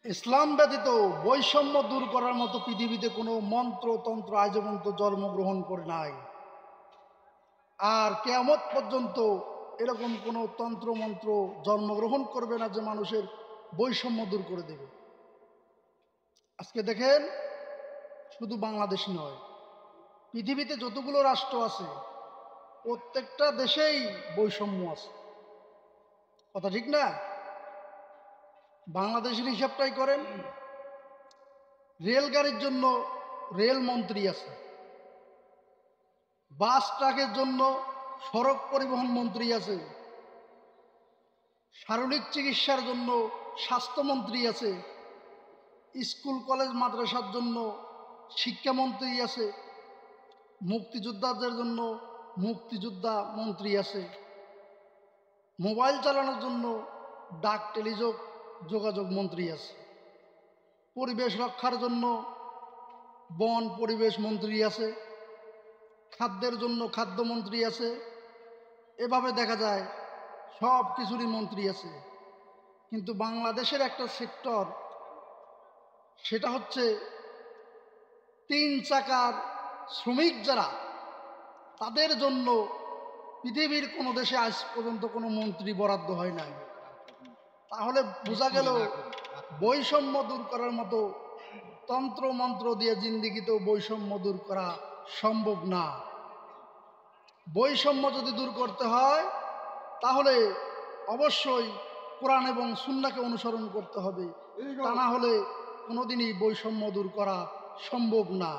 ইসলাম ব্যতীত বৈষম্য দূর করার মতো পৃথিবীতে কোনো মন্ত্র তন্ত্র আজ পর্যন্ত জন্মগ্রহণ করে নাই। আর কিয়ামত পর্যন্ত এরকম কোনো তন্ত্র মন্ত্র জন্মগ্রহণ করবে না যে মানুষের বৈষম্য দূর করে দেবে। আজকে দেখেন, শুধু বাংলাদেশ নয়, পৃথিবীতে যতগুলো রাষ্ট্র আছে প্রত্যেকটা দেশেই বৈষম্য আছে। কথা ঠিক না? বাংলাদেশের হিসাবটাই করেন, রেলগাড়ির জন্য রেল মন্ত্রী আছে, বাস ট্রাকের জন্য সড়ক পরিবহন মন্ত্রী আছে, শারীরিক চিকিৎসার জন্য স্বাস্থ্যমন্ত্রী আছে, স্কুল কলেজ মাদ্রাসার জন্য শিক্ষামন্ত্রী আছে, মুক্তিযোদ্ধাদের জন্য মুক্তিযোদ্ধা মন্ত্রী আছে, মোবাইল চালানোর জন্য ডাক যোগাযোগ মন্ত্রী আছে, পরিবেশ রক্ষার জন্য বন পরিবেশ মন্ত্রী আছে, খাদ্যের জন্য খাদ্যমন্ত্রী আছে। এভাবে দেখা যায় সব কিছুরই মন্ত্রী আছে। কিন্তু বাংলাদেশের একটা সেক্টর, সেটা হচ্ছে 3 চাকার শ্রমিক যারা, তাদের জন্য পৃথিবীর কোনো দেশে আজ পর্যন্ত কোনো মন্ত্রী বরাদ্দ হয় নাই। তাহলে বোঝা গেল বৈষম্য দূর করার মতো তন্ত্র মন্ত্র দিয়ে জিন্দিগিতেও বৈষম্য দূর করা সম্ভব না। বৈষম্য যদি দূর করতে হয় তাহলে অবশ্যই কোরআন এবং সুন্নাহকে অনুসরণ করতে হবে, তা না হলে কোনোদিনই বৈষম্য দূর করা সম্ভব না।